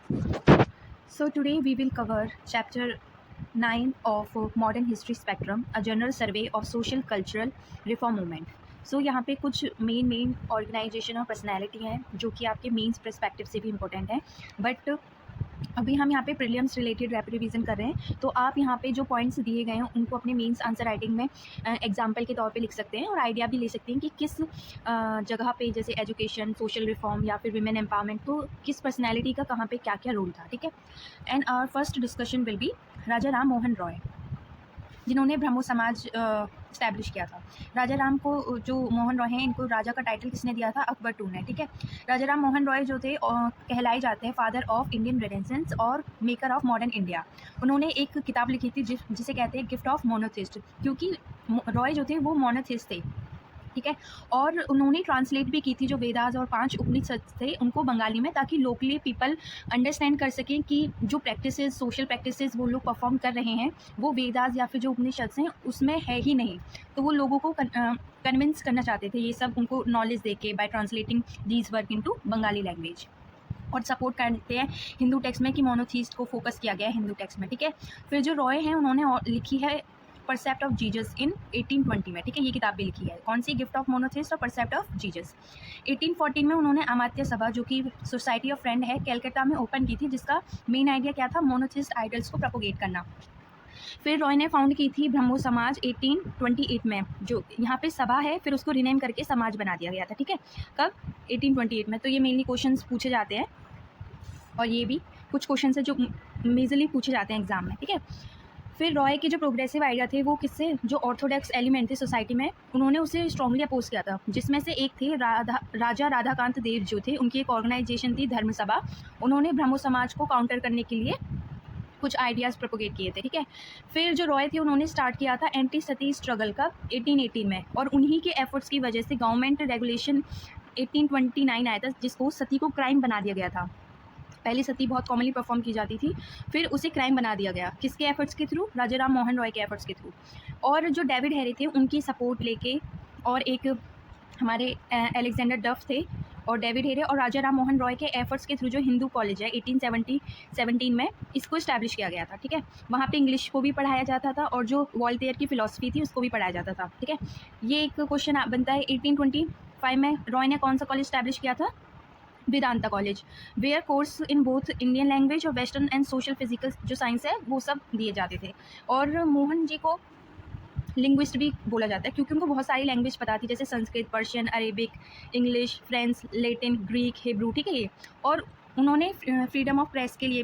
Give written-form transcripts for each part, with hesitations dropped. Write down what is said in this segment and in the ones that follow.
So today we will cover chapter 9 of Modern History Spectrum, a general survey of social cultural reform movement. So यहाँ पे कुछ main organisation और personality हैं जो कि आपके मेंस पर्सपेक्टिव से भी इम्पोर्टेंट हैं, बट अभी हम यहाँ पे प्रीलिम्स रिलेटेड रैपिड रिवीजन कर रहे हैं। तो आप यहाँ पे जो पॉइंट्स दिए गए हैं उनको अपने मेंस आंसर राइटिंग में एग्जाम्पल के तौर पे लिख सकते हैं और आइडिया भी ले सकते हैं कि किस जगह पे, जैसे एजुकेशन, सोशल रिफॉर्म या फिर विमेन एम्पावरमेंट, तो किस पर्सनैलिटी का कहाँ पे क्या क्या रोल था। ठीक है। And our first discussion will be Raja Ram Mohan Roy, जिन्होंने ब्रह्मो समाज इस्टेब्लिश किया था। राजा राम को, जो मोहन रॉय हैं, इनको राजा का टाइटल किसने दिया था? अकबर टू ने। ठीक है। राजा राम मोहन रॉय जो थे कहलाए जाते हैं फादर ऑफ इंडियन रेनेसेंस और मेकर ऑफ मॉडर्न इंडिया। उन्होंने एक किताब लिखी थी जिसे कहते हैं गिफ्ट ऑफ मोनोथिस्ट, क्योंकि रॉय जो थे वो मोनोथिस्ट थे। ठीक है। और उन्होंने ट्रांसलेट भी की थी जो वेदास और 5 उपनिषद थे उनको बंगाली में, ताकि लोकली पीपल अंडरस्टैंड कर सकें कि जो प्रैक्टिसेस, सोशल प्रैक्टिसेस वो लोग परफॉर्म कर रहे हैं वो वेदास या फिर जो उपनिषद हैं उसमें है ही नहीं। तो वो लोगों को कन्विंस करना चाहते थे, ये सब उनको नॉलेज दे के, by translating these work into Bengali language. और सपोर्ट करते हैं हिंदू टेक्स्ट में कि मोनोथीस्ट को फोकस किया गया है हिंदू टेक्स्ट में। ठीक है। फिर जो रॉय हैं उन्होंने लिखी है परसेप्ट ऑफ जीजस इन 1820 में। ठीक है। ये किताब भी लिखी है। कौन सी? गिफ्ट ऑफ मोनोथिस्ट और परसेप्ट ऑफ जीजस। 1814 में उन्होंने अमात्य सभा, जो कि सोसाइटी ऑफ फ्रेंड है, कैलकाटा में ओपन की थी, जिसका मेन आइडिया क्या था? मोनोथिस्ट आइडल्स को प्रोपोगेट करना। फिर रॉय ने फाउंड की थी ब्रह्मो समाज 1828 में, जो यहाँ पे सभा है, फिर उसको रिनेम करके समाज बना दिया गया था। ठीक है। कब? 1828 में। तो ये मेनली क्वेश्चंस पूछे जाते हैं और ये भी कुछ क्वेश्चन है जो मेजरली पूछे जाते हैं एग्जाम में। ठीक है। फिर रॉय के जो प्रोग्रेसिव आइडिया थे वो किससे? जो ऑर्थोडॉक्स एलिमेंट थे सोसाइटी में, उन्होंने उसे स्ट्रांगली अपोज किया था, जिसमें से एक थे राजा राधाकांत देव जो थे, उनकी एक ऑर्गेनाइजेशन थी धर्म सभा। उन्होंने ब्रह्मो समाज को काउंटर करने के लिए कुछ आइडियाज़ प्रोपोगेट किए थे। ठीक है। फिर जो रॉय थे उन्होंने स्टार्ट किया था एंटी सती स्ट्रगल का 1818 में, और उन्हीं के एफर्ट्स की वजह से गवर्नमेंट रेगुलेशन 1829 आया था, जिसको सती को क्राइम बना दिया गया था। पहले सती बहुत कॉमनली परफॉर्म की जाती थी, फिर उसे क्राइम बना दिया गया। किसके एफर्ट्स के थ्रू? राजा राम मोहन रॉय के एफर्ट्स के थ्रू। और जो डेविड हैरी थे उनकी सपोर्ट लेके, और एक हमारे अलेक्जेंडर डफ थे, और डेविड हेरे और राजा राम मोहन रॉय के एफर्ट्स के थ्रू जो हिंदू कॉलेज है 1817 में इसको इस्टेब्लिश किया गया था। ठीक है। वहाँ पे इंग्लिश को भी पढ़ाया जाता था और जो वॉल्टेयर की फिलॉसफी थी उसको भी पढ़ाया जाता था। ठीक है। ये एक क्वेश्चन बनता है। 1825 में रॉय ने कौन सा कॉलेज इस्टेब्लिश किया था? Vedanta college, where course in both Indian language और वेस्टर्न एंड सोशल फिजिकल जो साइंस है वो सब दिए जाते थे। और मोहन जी को लिंग्विस्ट भी बोला जाता है, क्योंकि उनको बहुत सारी लैंग्वेज पता थी, जैसे Sanskrit, Persian, Arabic, English, French, Latin, Greek, Hebrew. ठीक है। ये, और उन्होंने फ्रीडम ऑफ प्रेस के लिए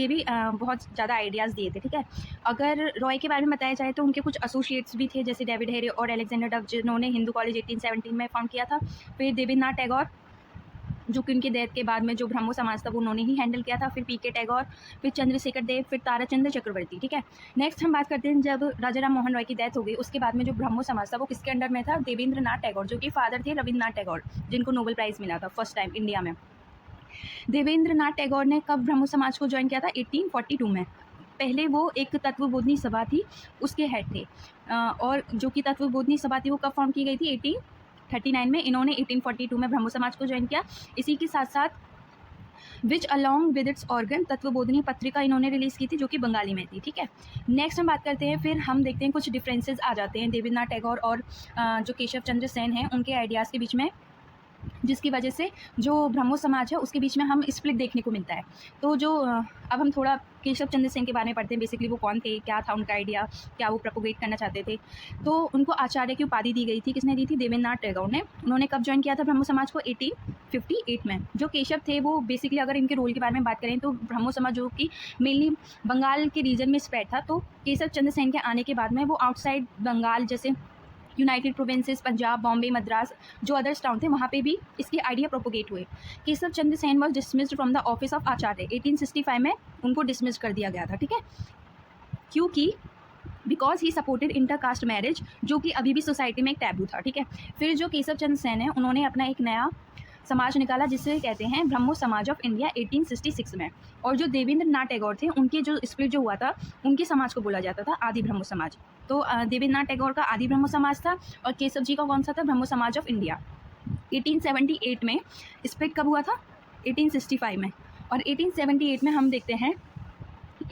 भी बहुत ज़्यादा आइडियाज़ दिए थे। ठीक है। अगर रॉय के बारे में बताया जाए तो उनके कुछ एसोसिएट्स भी थे, जैसे डेविड हेरे और अलेक्जेंडर डफ, जिन्होंने हिंदू कॉलेज 1817 में फाउंड किया था। फिर देवेंद्रनाथ टैगोर, जो कि उनकी डेथ के बाद में जो ब्रह्मो समाज था वो उन्होंने ही हैंडल किया था। फिर पीके टैगोर, फिर चंद्रशेखर देव, फिर ताराचंद्र चक्रवर्ती। ठीक है। नेक्स्ट हम बात करते हैं, जब राजा राम मोहन रॉय की डेथ हो गई उसके बाद में जो ब्रह्मो समाज था वो किसके अंडर में था? देवेंद्रनाथ टैगोर, जो कि फादर थे रविन्द्रनाथ टैगोर, जिनको नोबेल प्राइज़ मिला था फर्स्ट टाइम इंडिया में। देवेंद्रनाथ टैगोर ने कब ब्रह्मो समाज को ज्वाइन किया था? 1842 में। पहले वो एक तत्वबोधनी सभा थी, उसके हेड थे। और जो कि तत्वबोधनी सभा थी वो कब फॉर्म की गई थी? 1839 में। इन्होंने 1842 में ब्रह्मो समाज को ज्वाइन किया। इसी के साथ साथ which along with its organ Tattvabodhini Patrika इन्होंने रिलीज़ की थी, जो कि बंगाली में थी। ठीक है। नेक्स्ट हम बात करते हैं, फिर हम देखते हैं कुछ डिफरेंसेस आ जाते हैं देवेंद्रनाथ टैगोर और जो केशव चंद्र सेन हैं उनके आइडियाज़ के बीच में, जिसकी वजह से जो ब्रह्मो समाज है उसके बीच में हम स्प्लिट देखने को मिलता है। तो जो अब हम थोड़ा केशव चंद्र सेन के बारे में पढ़ते हैं। बेसिकली वो कौन थे, क्या था उनका आइडिया, क्या वो प्रोपोगेट करना चाहते थे। तो उनको आचार्य की उपाधि दी गई थी। किसने दी थी? देवेंद्रनाथ टैगोर ने। उन्होंने कब ज्वाइन किया था ब्रह्मो समाज को? 1858 में। जो केशव थे वो बेसिकली, अगर इनके रोल के बारे में बात करें तो ब्रह्मो समाज जो कि मेनली बंगाल के रीजन में स्प्रेड था, तो केशव चंद्र सेन के आने के बाद में वो आउटसाइड बंगाल, जैसे यूनाइटेड प्रोविंसेस, पंजाब, बॉम्बे, मद्रास, जो अदर्स टाउन थे वहाँ पे भी इसके आइडिया प्रोपोगेट हुए। Keshav Chandra Sen was dismissed from the office of Acharya. 1865 में उनको डिसमिस कर दिया गया था। ठीक है। क्योंकि because he supported intercaste marriage, जो कि अभी भी सोसाइटी में एक टैबू था। ठीक है। फिर जो केशव चंद्र सेन है उन्होंने अपना एक नया समाज निकाला, जिसे कहते हैं ब्रह्मो समाज ऑफ इंडिया 1866 में। और जो देवेंद्रनाथ टैगोर थे उनके जो स्प्लिट जो हुआ था, उनके समाज को बोला जाता था आदि ब्रह्मो समाज। तो देवेंद्रनाथ टैगोर का आदि ब्रह्मो समाज था और केशव जी का कौन सा था? ब्रह्मो समाज ऑफ इंडिया। 1878 में स्प्लिट कब हुआ था? 1865 में। और 1878 में हम देखते हैं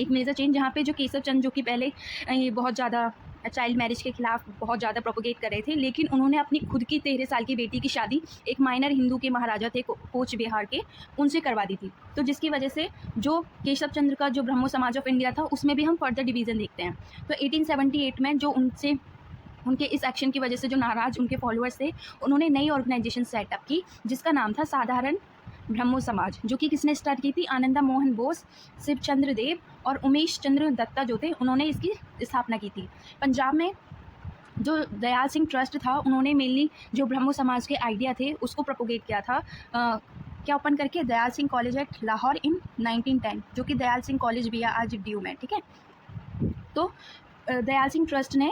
एक मेजर चेंज, जहाँ पे जो केशव चंद्र जो कि पहले ये बहुत ज़्यादा चाइल्ड मैरिज के खिलाफ बहुत ज़्यादा प्रोपोगेट कर रहे थे, लेकिन उन्होंने अपनी खुद की 13 साल की बेटी की शादी एक माइनर हिंदू के महाराजा थे कोच बिहार के, उनसे करवा दी थी। तो जिसकी वजह से जो केशव चंद्र का जो ब्रह्मो समाज ऑफ इंडिया था उसमें भी हम फर्दर डिवीज़न देखते हैं। तो 1878 में जो उनके इस एक्शन की वजह से जो नाराज़ उनके फॉलोअर्स थे, उन्होंने नई ऑर्गेनाइजेशन सेटअप की जिसका नाम था साधारण ब्रह्मो समाज, जो कि किसने स्टार्ट की थी? आनंदा मोहन बोस, शिवचंद्र देव और उमेश चंद्र दत्ता जो थे, उन्होंने इसकी स्थापना की थी। पंजाब में जो दयाल सिंह ट्रस्ट था, उन्होंने मेनली जो ब्रह्मो समाज के आइडिया थे उसको प्रोपोगेट किया था क्या ओपन करके? दयाल सिंह कॉलेज एट लाहौर इन 1910, जो कि दयाल सिंह कॉलेज भी है आज ड्यू में, ठीक है। तो दयाल सिंह ट्रस्ट ने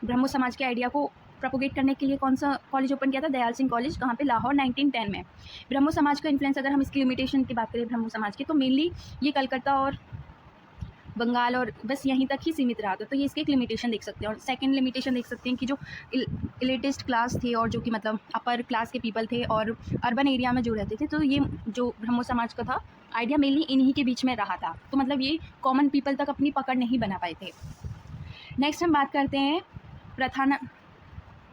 ब्रह्मो समाज के आइडिया को प्रोपोगेट करने के लिए कौन सा कॉलेज ओपन किया था? दयाल सिंह कॉलेज। कहाँ पे? लाहौर, 1910 में। ब्रह्मो समाज का इन्फ्लुएंस, अगर हम इसकी लिमिटेशन की बात करें ब्रह्मो समाज की, तो मेनली ये कलकत्ता और बंगाल और बस यहीं तक ही सीमित रहा था। तो ये इसकी एक लिमिटेशन देख सकते हैं। और सेकंड लिमिटेशन देख सकते हैं कि जो एलिटिस्ट क्लास थे और जो कि मतलब अपर क्लास के पीपल थे और अर्बन एरिया में जो रहते थे, तो ये जो ब्रह्मो समाज का था आइडिया मेनली इन्हीं के बीच में रहा था। तो मतलब ये कॉमन पीपल तक अपनी पकड़ नहीं बना पाए थे। नेक्स्ट हम बात करते हैं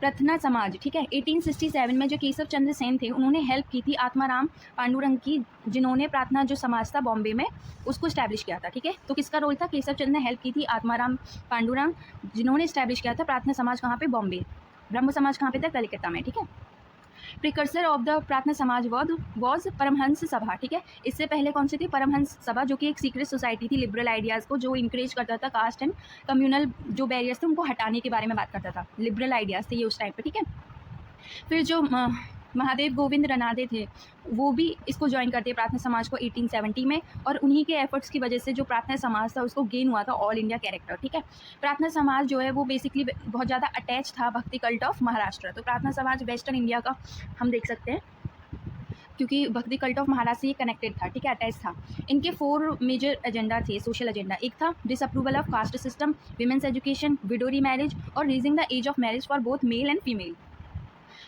प्रथना समाज, ठीक है। 1867 में जो केशव चंद्र सेन थे, उन्होंने हेल्प की थी आत्माराम पांडुरंग की, जिन्होंने प्रार्थना जो समाज था बॉम्बे में उसको इस्टेब्लिश किया था, ठीक है। तो किसका रोल था? केशव चंद्र ने हेल्प की थी आत्माराम पांडुरंग, जिन्होंने इस्टेब्लिश किया था प्रार्थना समाज। कहाँ पे? बॉम्बे। ब्रह्मो समाज कहाँ पे था? कलकत्ता में, ठीक है। प्रिकर्सर ऑफ द प्रार्थना समाज वॉज परमहंस सभा, ठीक है। इससे पहले कौन सी थी? परमहंस सभा, जो कि एक सीक्रेट सोसाइटी थी लिबरल आइडियाज़ को जो इंकरेज करता था कास्ट एंड कम्युनल जो बैरियर्स थे उनको हटाने के बारे में बात करता था। लिबरल आइडियाज़ थे ये उस टाइम पे, ठीक है। फिर जो महादेव गोविंद रनादे थे, वो भी इसको ज्वाइन करते हैं प्रार्थना समाज को 1870 में, और उन्हीं के एफर्ट्स की वजह से जो प्रार्थना समाज था उसको गेन हुआ था ऑल इंडिया कैरेक्टर, ठीक है। प्रार्थना समाज जो है वो बेसिकली बहुत ज़्यादा अटैच था भक्ति कल्ट ऑफ महाराष्ट्र। तो प्रार्थना समाज वेस्टर्न इंडिया का हम देख सकते हैं, क्योंकि भक्ति कल्ट ऑफ महाराष्ट्र से ये कनेक्टेड था, ठीक है, अटैच था। इनके 4 मेजर एजेंडा थे, सोशल एजेंडा। एक था disapproval of caste system, women's education, widow remarriage और raising the age of marriage for both male and female.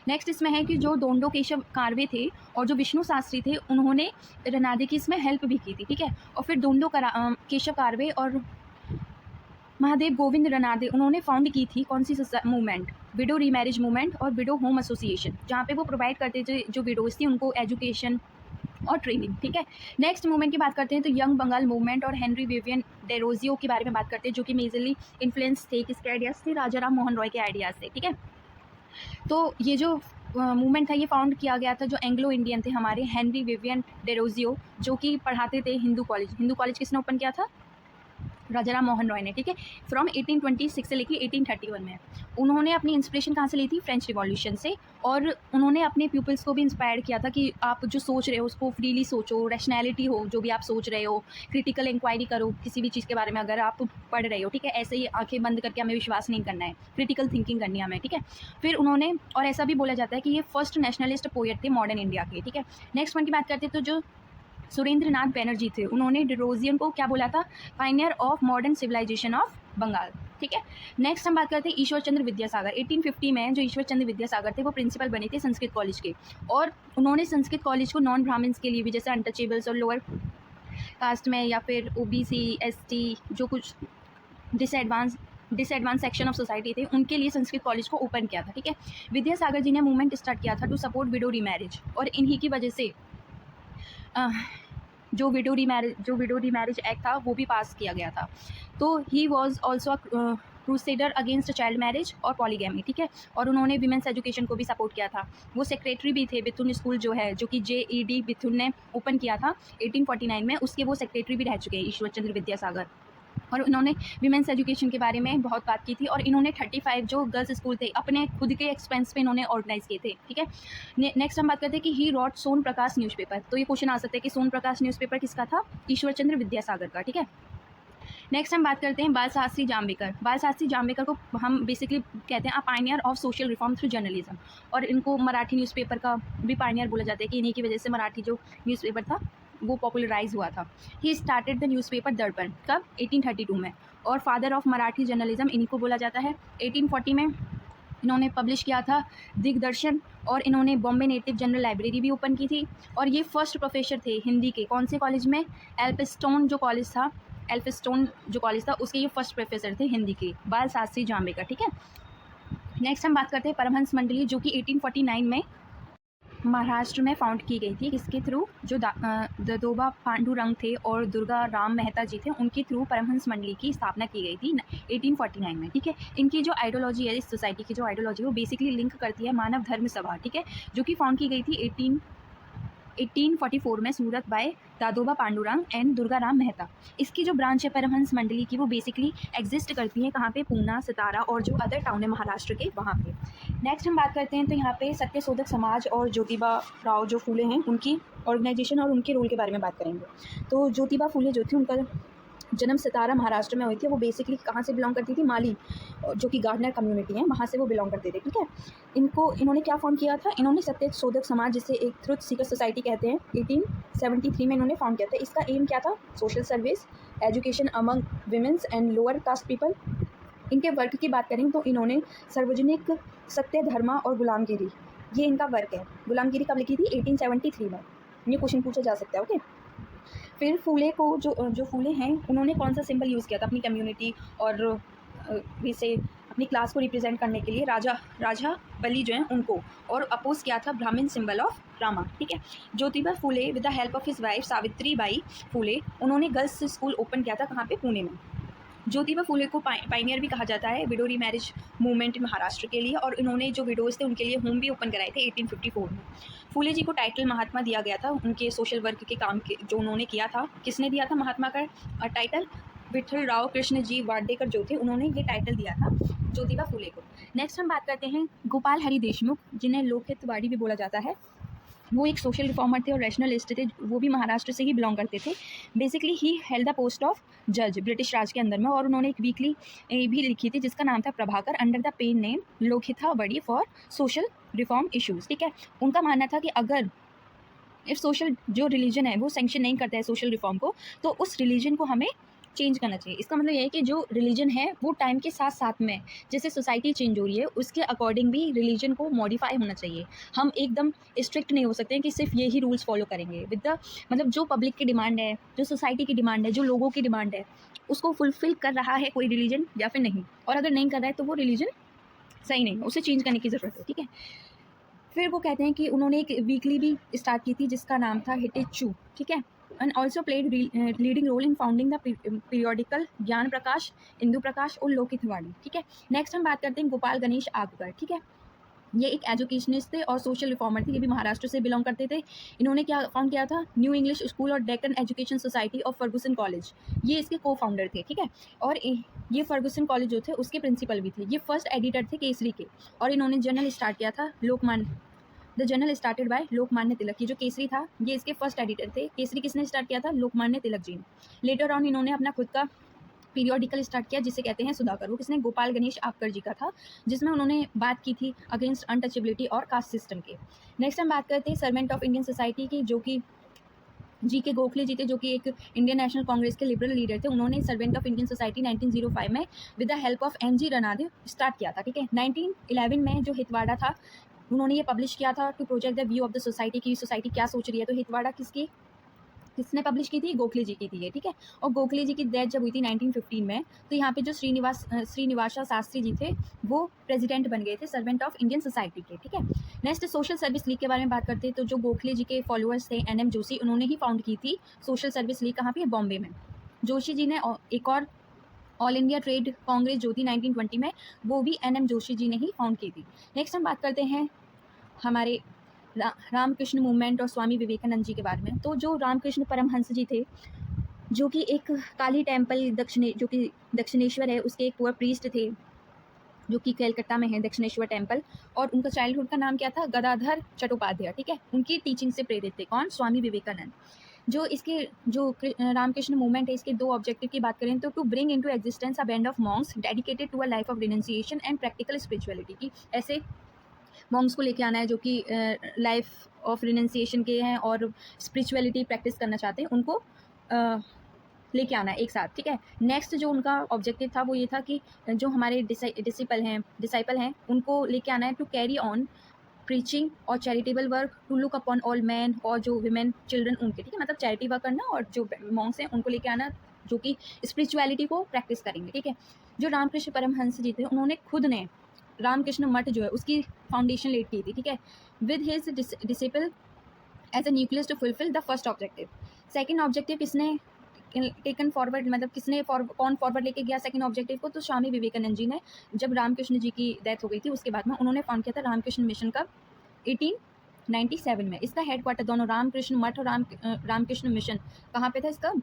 Next इसमें है कि जो दोंडो केशव कारवे थे और जो विष्णु शास्त्री थे, उन्होंने रनादे की इसमें हेल्प भी की थी, ठीक है। और फिर दोंडो केशव कारवे और महादेव गोविंद रनादे, उन्होंने फाउंड की थी कौन सी मूवमेंट? विडो रीमैरिज मूवमेंट और विडो होम एसोसिएशन, जहाँ पे वो प्रोवाइड करते थे जो विडोज थी उनको एजुकेशन और ट्रेनिंग, ठीक है। नेक्स्ट मूवमेंट की बात करते हैं तो यंग बंगाल मूवमेंट और हेनरी विवियन डेरोजियो के बारे में बात करते हैं, जो कि मेजरली इन्फ्लुएंस थे किसके आइडियाज़ थे? राजा राम मोहन रॉय के आइडियाज़ थे, ठीक है। तो ये जो मूवमेंट था ये फाउंड किया गया था जो एंग्लो इंडियन थे हमारे हेनरी विवियन डेरोजियो, जो कि पढ़ाते थे हिंदू कॉलेज किसने ओपन किया था? राजा राम मोहन रॉय ने, ठीक है। फ्रॉम 1826 से लेकर 1831 में उन्होंने अपनी इंस्पिरेशन कहाँ से ली थी? फ्रेंच रिवॉल्यूशन से। और उन्होंने अपने पीपल्स को भी इंस्पायर किया था कि आप जो सोच रहे हो उसको फ्रीली सोचो, रैशनैलिटी हो जो भी आप सोच रहे हो, क्रिटिकल इंक्वायरी करो किसी भी चीज़ के बारे में अगर आप पढ़ रहे हो, ठीक है। ऐसे ही आंखें बंद करके हमें विश्वास नहीं करना है, क्रिटिकल थिंकिंग करनी है हमें, ठीक है। फिर उन्होंने, और ऐसा भी बोला जाता है कि ये फर्स्ट नेशनलिस्ट पोएट थे मॉडर्न इंडिया के, ठीक है। नेक्स्ट वन की बात करते हैं तो जो सुरेंद्रनाथ बैनर्जी थे, उन्होंने डिरोजियन को क्या बोला था? Pioneer of modern civilization of Bengal, ठीक है। नेक्स्ट हम बात करते हैं ईश्वर चंद्र विद्यासागर। 1850 में जो ईश्वर चंद्र विद्यासागर थे वो प्रिंसिपल बने थे संस्कृत कॉलेज के, और उन्होंने संस्कृत कॉलेज को नॉन ब्राह्मण्स के लिए भी, जैसे अनटचेबल्स और लोअर कास्ट में या फिर OBC ST जो कुछ डिसएडवांस सेक्शन ऑफ सोसाइटी थे, उनके लिए संस्कृत कॉलेज को ओपन किया था, ठीक है। विद्यासागर जी ने मूवमेंट स्टार्ट किया था टू सपोर्ट विडो रीमैरिज, और इन्हीं की वजह से जो विडो रीमैरिज एक्ट था वो भी पास किया गया था। तो he was also crusader against child marriage और पॉलीगैमी, ठीक है। और उन्होंने विमेंस एजुकेशन को भी सपोर्ट किया था। वो सेक्रेटरी भी थे बिथुन स्कूल जो है, जो कि JED बिथुन ने ओपन किया था 1849 में, उसके वो सेक्रेटरी भी रह चुके हैं ईश्वर चंद्र विद्यासागर। और इन्होंने विमेंस एजुकेशन के बारे में बहुत बात की थी, और इन्होंने 35 जो गर्ल्स स्कूल थे अपने खुद के एक्सपेंस पे इन्होंने ऑर्गेनाइज किए थे, ठीक है। नेक्स्ट हम बात करते हैं कि ही रॉट सोन प्रकाश न्यूज़पेपर। तो ये क्वेश्चन आ सकता है कि सोन प्रकाश न्यूज़पेपर किसका था? ईश्वर चंद्र विद्यासागर का, ठीक है। नेक्स्ट हम बात करते हैं बाल शास्त्री जाम्बेकर को हम बेसिकली कहते हैं अ Pioneer of social reform through journalism, और इनको मराठी न्यूज़पेपर का भी पायनियर बोला जाता है कि इन्हीं की वजह से मराठी जो न्यूज़पेपर था वो पॉपुलराइज हुआ था। ही स्टार्टेड द न्यूज़पेपर दर्पण कब? 1832 में, और फादर ऑफ मराठी जर्नलिज्म इन्हीं को बोला जाता है। 1840 में इन्होंने पब्लिश किया था दिग्दर्शन, और इन्होंने बॉम्बे नेटिव जनरल लाइब्रेरी भी ओपन की थी। और ये फर्स्ट प्रोफेसर थे हिंदी के, कौन से कॉलेज में, एल्फिस्टोन जो कॉलेज था उसके ये फर्स्ट प्रोफेसर थे हिंदी के, बाल शास्त्री जाम्बे का। ठीक है, नेक्स्ट हम बात करते हैं परमहंस मंडली, जो कि 1849 में महाराष्ट्र में फाउंड की गई थी। किसके थ्रू, जो ददोबा पांडुरंग थे और दुर्गा राम मेहता जी थे, उनके थ्रू परमहंस मंडली की स्थापना की गई थी 1849 में। ठीक है, इनकी जो आइडियोलॉजी है, इस सोसाइटी की जो आइडियोलॉजी है वो बेसिकली लिंक करती है मानव धर्म सभा। ठीक है, जो कि फाउंड की गई थी 1844 में सूरत बाय दादोबा पांडुरंग एंड दुर्गा राम मेहता। इसकी जो ब्रांच है परमहंस मंडली की, वो बेसिकली एग्जिस्ट करती है कहाँ पे, पूना, सितारा और जो अदर टाउन है महाराष्ट्र के, वहाँ पे। नेक्स्ट हम बात करते हैं तो यहाँ पे सत्यशोधक समाज और ज्योतिबा राव जो फूले हैं, उनकी ऑर्गेनाइजेशन और उनके रोल के बारे में बात करेंगे। तो ज्योतिबा फूले जो थी, उनका जन्म सितारा महाराष्ट्र में हुई थी। वो बेसिकली कहाँ से बिलोंग करती थी, माली, जो कि गार्डनर कम्युनिटी है, वहाँ से वो बिलोंग करते थे। ठीक है, इन्होंने क्या फाउंड किया था, इन्होंने सत्यशोधक समाज, जिसे एक ट्रुथ सीकर सोसाइटी कहते हैं, 1873 में इन्होंने फाउंड किया था। इसका एम क्या था, social service, education among women's and lower caste people. इनके वर्क की बात करें तो इन्होंने सार्वजनिक सत्य, धर्म और गुलामगिरी, ये इनका वर्क है। गुलामगिरी कब लिखी थी, 1873 में। ये क्वेश्चन पूछा जा सकता है। ओके, फिर फूले को जो फूले हैं, उन्होंने कौन सा सिंबल यूज़ किया था अपनी कम्युनिटी और वैसे अपनी क्लास को रिप्रेजेंट करने के लिए, राजा बली जो हैं उनको, और अपोज किया था ब्राह्मण सिंबल ऑफ रामा। ठीक है, Jyotiba Phule with the help of his wife Savitri Bai Phule, उन्होंने गर्ल्स स्कूल ओपन किया था कहाँ पे, पुणे में। ज्योतिबा फूले को पाइनियर भी कहा जाता है विडो रीमैरिज मूवमेंट महाराष्ट्र के लिए, और इन्होंने जो विडोज़ थे उनके लिए होम भी ओपन कराए थे 1854 में। फूले जी को टाइटल महात्मा दिया गया था उनके सोशल वर्क के काम के जो उन्होंने किया था। किसने दिया था महात्मा का टाइटल, विठल राव कृष्ण जी वाडेकर जो थे, उन्होंने ये टाइटल दिया था ज्योतिबा फूले को। नेक्स्ट हम बात करते हैं गोपाल हरि देशमुख, जिन्हें लोकहितवादी भी बोला जाता है। वो एक सोशल रिफॉर्मर थे और रैशनलिस्ट थे, वो भी महाराष्ट्र से ही बिलोंग करते थे। Basically he held the post of जज ब्रिटिश राज के अंदर में, और उन्होंने एक वीकली भी लिखी थी जिसका नाम था Prabhakar, under the pen name Lokhitwadi for social reform issues. ठीक है, उनका मानना था कि अगर इफ सोशल जो रिलीजन है वो सेंक्शन नहीं करता है सोशल रिफॉर्म को, तो उस रिलीजन को हमें चेंज करना चाहिए। इसका मतलब ये है कि जो रिलीजन है वो टाइम के साथ साथ में, जैसे सोसाइटी चेंज हो रही है उसके अकॉर्डिंग भी रिलीजन को मॉडिफाई होना चाहिए। हम एकदम स्ट्रिक्ट नहीं हो सकते हैं कि सिर्फ यही रूल्स फॉलो करेंगे। विद द मतलब जो पब्लिक की डिमांड है, जो सोसाइटी की डिमांड है, जो लोगों की डिमांड है, उसको फुलफिल कर रहा है कोई रिलीजन या फिर नहीं, और अगर नहीं कर रहा है तो वो रिलीजन सही नहीं है, उसे चेंज करने की ज़रूरत है। ठीक है, फिर वो कहते हैं कि उन्होंने एक वीकली भी स्टार्ट की थी जिसका नाम था हिटेचू। ठीक है, and also played leading role in founding the periodical Gyan Prakash, Indu Prakash और लोकहितवादी। ठीक है, नेक्स्ट हम बात करते हैं गोपाल गणेश आगकर। ठीक है, ये एक एजुकेशनिस्ट थे और सोशल रिफॉर्मर थे, ये भी महाराष्ट्र से बिलोंग करते थे। इन्होंने क्या फाउंड किया था, न्यू इंग्लिश स्कूल और डेक्कन एजुकेशन सोसाइटी और फर्गुसन कॉलेज, ये इसके को फाउंडर थे। ठीक है, और ये फर्गुसन कॉलेज जो थे उसके प्रिंसिपल भी थे। ये फर्स्ट एडिटर थे केसरी के, और इन्होंने जर्नल स्टार्ट किया था Lokmanya, the journal started by Lokmanya Tilak. ये जो केसरी था ये इसके फर्स्ट एडिटर थे। केसरी किसने स्टार्ट किया था, लोकमान्य तिलक जी ने। लेटर ऑन इन्होंने अपना खुद का पीरियोडिकल स्टार्ट किया जिसे कहते हैं सुधाकर। वो किसने, गोपाल गणेश आगकर जी का था, जिसमें उन्होंने बात की थी अगेंस्ट अनटचेबिलिटी और कास्ट सिस्टम के। नेक्स्ट हम बात करते हैं सर्वेंट ऑफ इंडियन सोसाइटी की, जो कि जी के गोखले जी थे, जो कि एक इंडियन नेशनल कांग्रेस के लिबरल लीडर थे। उन्होंने सर्वेंट ऑफ इंडियन सोसाइटी 1905 में with the help of N G Ranade start किया था। ठीक है, 1911 में जो हितवाड़ा था उन्होंने ये पब्लिश किया था to project the view of the society की सोसाइटी क्या सोच रही है। तो हितवाड़ा किसने पब्लिश की थी, गोखले जी की थी ये। ठीक है, और गोखले जी की डेथ जब हुई थी 1915 में, तो यहाँ पे जो श्रीनिवासा शास्त्री जी थे वो प्रेसिडेंट बन गए थे सर्वेंट ऑफ इंडियन सोसाइटी के। ठीक है, नेक्स्ट सोशल सर्विस लीग के बारे में बात करते हैं। तो जो गोखले जी के फॉलोअर्स थे NM जोशी, उन्होंने ही फाउंड की थी सोशल सर्विस लीग, कहाँ पे, बॉम्बे में। जोशी जी ने एक और ऑल इंडिया ट्रेड कांग्रेस जो थी 1920 में, वो भी NM जोशी जी ने ही फाउंड की थी। नेक्स्ट हम बात करते हैं हमारे रामकृष्ण मूवमेंट और स्वामी विवेकानंद जी के बारे में। तो जो रामकृष्ण परमहंस जी थे, जो कि एक काली टेम्पल जो कि दक्षिणेश्वर है उसके एक पुअर प्रीस्ट थे, जो कि कलकत्ता में है दक्षिणेश्वर टेम्पल, और उनका चाइल्डहुड का नाम क्या था, गदाधर चट्टोपाध्याय। ठीक है, उनकी टीचिंग से प्रेरित थे कौन, स्वामी विवेकानंद। जो रामकृष्ण मूवमेंट है, इसके दो ऑब्जेक्टिव की बात करें तो to bring into existence a band of monks dedicated to a life of renunciation and practical spirituality की, ऐसे मॉन्क्स को लेके आना है जो कि लाइफ ऑफ रिनंसिएशन के हैं और स्पिरिचुअलिटी प्रैक्टिस करना चाहते हैं, उनको लेके आना एक साथ, ठीक है। नेक्स्ट जो उनका ऑब्जेक्टिव था वो ये था कि जो हमारे डिसाइपल हैं उनको लेके आना है टू कैरी ऑन प्रीचिंग और charitable work, to look upon all man और जो विमेन चिल्ड्रन उनके, ठीक है, मतलब चैरिटी वर्क करना, और जो मॉन्क्स हैं उनको लेके आना जो कि स्पिरिचुअलिटी को प्रैक्टिस करेंगे, ठीक है। जो रामकृष्ण परमहंस जी थे उन्होंने खुद ने रामकृष्ण मठ जो है उसकी फाउंडेशन लेट की थी, ठीक है, with his disciple as a nucleus to fulfill the first objective. Second objective किसने टेकन फॉरवर्ड, मतलब कौन फॉरवर्ड लेके गया सेकंड ऑब्जेक्टिव को, तो स्वामी विवेकानंद जी ने। जब रामकृष्ण जी की डेथ हो गई थी उसके बाद में उन्होंने फाउंड किया था रामकृष्ण मिशन का 1897 में। इसका हेडक्वार्टर दोनों रामकृष्ण मठ और रामकृष्ण मिशन कहाँ पे था, इसका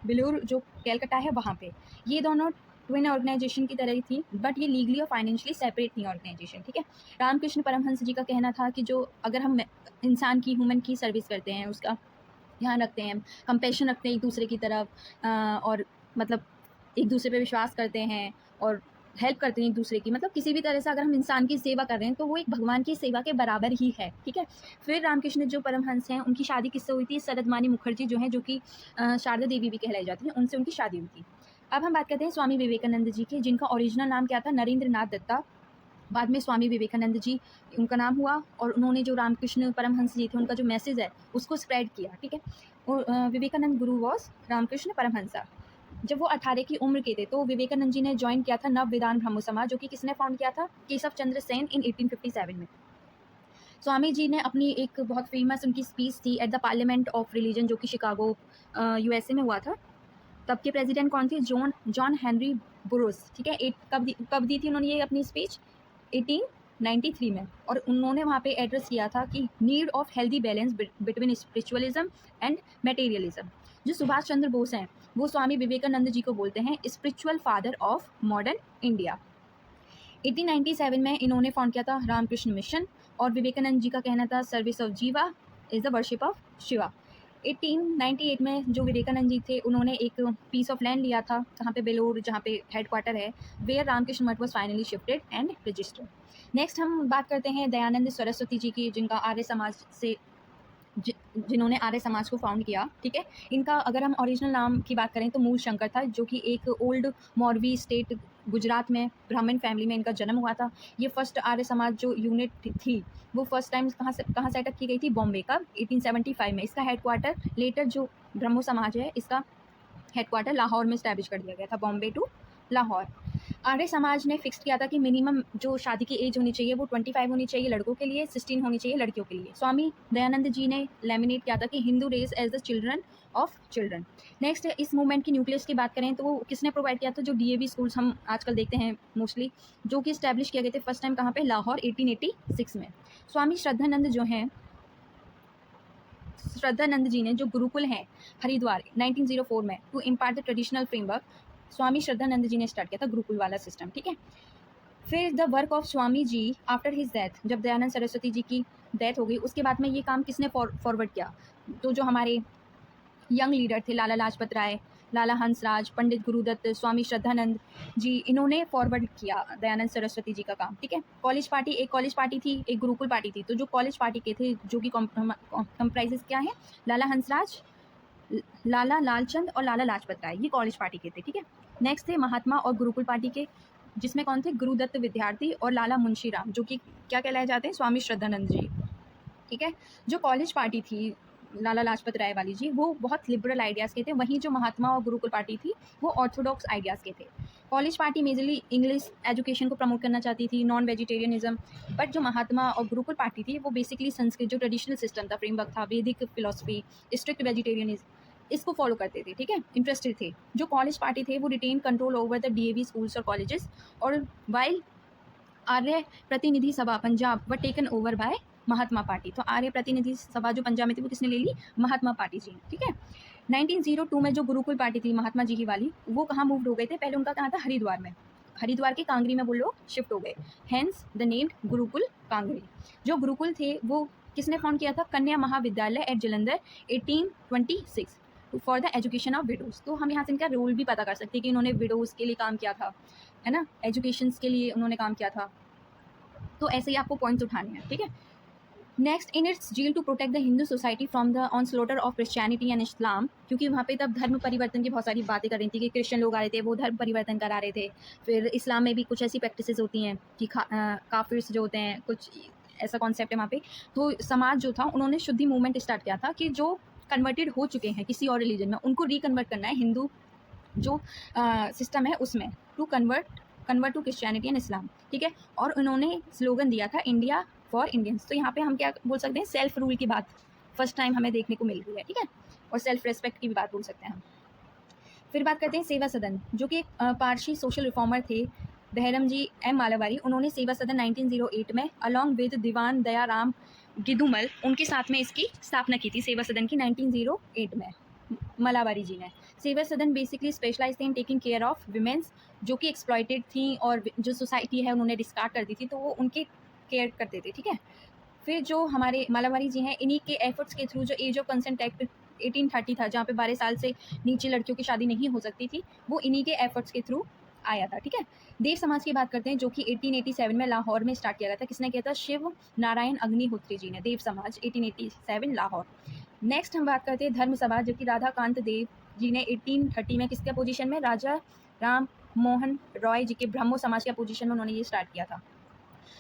बेलूर जो कैलकाटा है वहाँ पे। ये दोनों ट्विन ऑर्गेनाइजेशन की तरह ही थी, बट ये लीगली और फाइनेंशियली सेपरेट थी ऑर्गेनाइजेशन, ठीक है। रामकृष्ण परमहंस जी का कहना था कि जो अगर हम इंसान की, ह्यूमन की सर्विस करते हैं, उसका ध्यान रखते हैं, कंपैशन रखते हैं एक दूसरे की तरफ, और मतलब एक दूसरे पे विश्वास करते हैं और हेल्प करते हैं एक दूसरे की, मतलब किसी भी तरह से अगर हम इंसान की सेवा कर रहे हैं तो वो एक भगवान की सेवा के बराबर ही है, ठीक है। फिर रामकृष्ण जो परमहंस हैं उनकी शादी किससे हुई थी, सरदमानी मुखर्जी जो हैं, जो कि शारदा देवी भी कहलाई जाती हैं, उनसे उनकी शादी हुई थी। अब हम बात करते हैं स्वामी विवेकानंद जी की, जिनका ओरिजिनल नाम क्या था, नरेंद्र नाथ दत्ता। बाद में स्वामी विवेकानंद जी उनका नाम हुआ, और उन्होंने जो रामकृष्ण परमहंस जी थे उनका जो मैसेज है उसको स्प्रेड किया, ठीक है। और विवेकानंद गुरु वॉज रामकृष्ण परमहंसा। जब वो 18 की उम्र के थे तो विवेकानंद जी ने ज्वाइन किया था नव वेदांत ब्रह्म समाज, जो कि किसने फाउंड किया था, केशव चंद्र सेन इन 1857 में। स्वामी जी ने अपनी एक बहुत फेमस उनकी स्पीच थी at the parliament of religion, जो कि शिकागो यूएसए में हुआ था। तब के प्रेसिडेंट कौन थे, जॉन हेनरी बुरोस, ठीक है। कब दी थी उन्होंने ये अपनी स्पीच, 1893 में। और उन्होंने वहाँ पे एड्रेस किया था कि need of healthy balance between spiritualism and materialism. जो सुभाष चंद्र बोस हैं वो स्वामी विवेकानंद जी को बोलते हैं spiritual father of modern India. 1897 में इन्होंने फाउंड किया था रामकृष्ण मिशन, और विवेकानंद जी का कहना था सर्विस ऑफ जीवा is the worship of Shiva. 1898 में जो विवेकानंद जी थे उन्होंने एक पीस ऑफ लैंड लिया था जहाँ पे बेलोर, जहाँ पे हेडक्वार्टर है, वेयर रामकृष्ण मठ was finally shifted and registered. Next हम बात करते हैं दयानंद सरस्वती जी की, जिनका आर्य समाज से जिन्होंने आर्य समाज को फाउंड किया, ठीक है। इनका अगर हम ओरिजिनल नाम की बात करें तो मूल शंकर था, जो कि एक ओल्ड मौरवी स्टेट गुजरात में ब्राह्मण फैमिली में इनका जन्म हुआ था। ये फर्स्ट आर्य समाज जो यूनिट थी वो फर्स्ट टाइम कहाँ सेटअप की गई थी, बॉम्बे का 1875 में। इसका हेडक्वार्टर लेटर जो ब्रह्मो समाज है इसका हेडक्वार्टर लाहौर में स्टैब्लिश कर दिया गया था, बॉम्बे टू लाहौर। आर्य समाज ने फिक्स किया था कि मिनिमम जो शादी की एज होनी चाहिए वो 25 होनी चाहिए लड़कों के लिए, 16 होनी चाहिए लड़कियों के लिए। स्वामी दयानंद जी ने लैमिनेट किया था कि Hindu race as the children of children. Next इस मूवमेंट की न्यूक्लियस की बात करें तो वो किसने प्रोवाइड किया था, जो डीएवी स्कूल्स हम आजकल देखते हैं मोस्टली, जो कि स्टैब्लिश किए गए थे फर्स्ट टाइम कहाँ पे, लाहौर 1886 में। स्वामी श्रद्धानंद जो हैं, श्रद्धानंद जी ने जो गुरुकुल हैं हरिद्वार 1904 में to impart the traditional framework, Swami Shraddhanand ji ने स्टार्ट किया था गुरुकुल वाला सिस्टम, ठीक है। फिर the work of Swami ji after his death, जब दयानंद सरस्वती जी की डेथ हो गई उसके बाद में ये काम किसने फॉरवर्ड किया, तो जो हमारे यंग लीडर थे लाला लाजपत राय, लाला हंसराज, पंडित गुरुदत्त, स्वामी श्रद्धानंद जी, इन्होंने फॉरवर्ड किया दयानंद सरस्वती जी का काम, ठीक है। कॉलेज पार्टी, एक कॉलेज पार्टी थी, एक गुरुकुल पार्टी थी। तो जो कॉलेज पार्टी के थे जो कि कंप्राइजेस क्या है, लाला हंसराज, लाला लालचंद और लाला लाजपत राय, ये कॉलेज पार्टी के थे, ठीक है। नेक्स्ट थे महात्मा और गुरुकुल पार्टी के, जिसमें कौन थे, गुरुदत्त विद्यार्थी और लाला मुंशीराम, जो कि क्या कहलाए जाते हैं, स्वामी श्रद्धानंद जी, ठीक है। जो कॉलेज पार्टी थी लाला लाजपत राय वाली जी, वो बहुत लिबरल आइडियाज़ के थे, वहीं जो महात्मा और गुरुकुल पार्टी थी वो ऑर्थोडॉक्स आइडियाज़ के थे। College party majorly English education को प्रमोट करना चाहती थी, नॉन वेजिटेरियनिज्म, बट जो महात्मा और गुरुकुल पार्टी थी वो बेसिकली संस्कृत जो ट्रेडिशनल सिस्टम था, फ्रेमवर्क था, वैदिक फिलोसफी, स्ट्रिक्ट वेजिटेरियनिज्म, इसको फॉलो करते थे, ठीक है, इंटरेस्टेड थे। जो कॉलेज पार्टी थे वो retain control over the DAV schools और कॉलेजेस, और वाइल आर्य प्रतिनिधि सभा पंजाब व taken over by Mahatma party. तो आर्य प्रतिनिधि सभा जो पंजाब में थी वो किसने ले ली, महात्मा पार्टी जी, ठीक है। 1902 में जो गुरुकुल पार्टी थी महात्मा जी की वाली, वो कहाँ मूव हो गए थे, पहले उनका कहाँ था, हरिद्वार में, हरिद्वार के कांगरी में वो लोग शिफ्ट हो गए, hence the named Gurukul Kangri. जो गुरुकुल थे वो किसने फाउंड किया था, Kanya Mahavidyalaya at Jalandhar 1826 for the education of widows. तो हम यहाँ से इनका रोल भी पता कर सकते हैं कि इन्होंने विडोज के लिए काम किया था, है ना, एजुकेशन के लिए उन्होंने काम किया था। तो ऐसे ही आपको पॉइंट्स उठाने हैं, ठीक है। Next, in its zeal to protect the Hindu society from the onslaught of Christianity and Islam, क्योंकि वहाँ पे तब धर्म परिवर्तन की बहुत सारी बातें कर रही थी कि क्रिश्चियन लोग आ रहे थे, वो धर्म परिवर्तन करा रहे थे। फिर इस्लाम में भी कुछ ऐसी प्रैक्टिसेस होती हैं कि काफिर्स जो होते हैं, कुछ ऐसा कॉन्सेप्ट है वहाँ पे। तो समाज जो था, उन्होंने शुद्धि मूवमेंट स्टार्ट किया था कि जो कन्वर्टेड हो चुके हैं किसी और रिलीजन में, उनको रिकन्वर्ट करना है हिंदू जो सिस्टम है उसमें, to convert to Christianity and Islam, ठीक है। और उन्होंने स्लोगन दिया था इंडिया फॉर इंडियंस। तो यहाँ पे हम क्या बोल सकते हैं, सेल्फ रूल की बात फर्स्ट टाइम हमें देखने को मिल रही है, ठीक है, और सेल्फ रेस्पेक्ट की भी बात बोल सकते हैं हम। फिर बात करते हैं सेवा सदन, जो कि एक पारसी सोशल रिफॉर्मर थे, बहरम जी एम मालावारी। उन्होंने सेवा सदन 1908 में अलॉन्ग विद दीवान दयाराम गिदुमल, उनके साथ में इसकी स्थापना की थी सेवा सदन की 1908 में, मलावारी जी ने। सेवा सदन बेसिकली स्पेशलाइज थे in taking care of women's जो कि एक्सप्लॉयटेड थी, और जो सोसाइटी है उन्होंने डिस्कार्ड कर दी थी, तो वो उनके केयर करते थे, ठीक है। फिर जो हमारे मालावारी जी हैं, इन्हीं के एफर्ट्स के थ्रू जो एज ऑफ कंसेंट एक्ट 1830 था, जहाँ पे 12 साल से नीचे लड़कियों की शादी नहीं हो सकती थी, वो इन्हीं के एफर्ट्स के थ्रू आया था, ठीक है। देव समाज की बात करते हैं, जो कि 1887 में लाहौर में स्टार्ट किया गया था। किसने किया था? शिव नारायण अग्निहोत्री जी ने। देव समाज 1887 लाहौर। नेक्स्ट हम बात करते हैं धर्म सभा, जो कि राधा कांत देव जी ने 1830 में किसके पोजीशन में, राजा राम मोहन रॉय जी के ब्रह्मो समाज के पोजीशन में उन्होंने ये स्टार्ट किया था।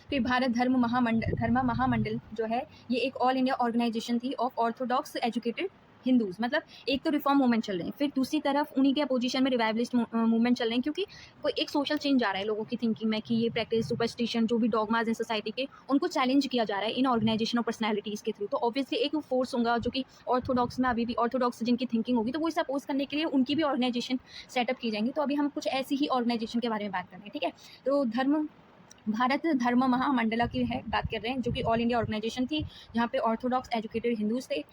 फिर भारत धर्म महामंडल जो है, ये एक ऑल इंडिया ऑर्गेनाइजेशन थी ऑफ ऑर्थोडॉक्स एजुकेटेड हिंदूज। मतलब एक तो रिफॉर्म मूवमेंट चल रहे हैं, फिर दूसरी तरफ उन्हीं के अपोजिशन में रिवाइवलिस्ट मूवमेंट चल रहे हैं, क्योंकि कोई एक सोशल चेंज आ रहा है लोगों की थिंकिंग में कि ये प्रैक्टिस सुपरस्टिशन जो भी डॉगमाज हैं सोसाइटी के, उनको चैलेंज किया जा रहा है इन ऑर्गेनाइजेशन और पर्सनैलिटीज़ के थ्रू। तो ऑब्वियसली एक फोर्स होगा जो कि ऑर्थोडॉक्स में अभी भी ऑर्थोडॉक्स जिनकी थिंकिंग होगी, तो वो इसे अपोज करने के लिए उनकी भी ऑर्गेनाइजेशन सेटअप की जाएंगी। तो अभी हम कुछ ऐसी ही ऑर्गेनाइजेशन के बारे में बात कर रहे हैं, ठीक है। तो भारत धर्म महामंडला की है बात कर रहे हैं, जो कि ऑल इंडिया ऑर्गेनाइजेशन थी, जहाँ पे ऑर्थोडॉक्स एजुकेटेड हिंदूज थे।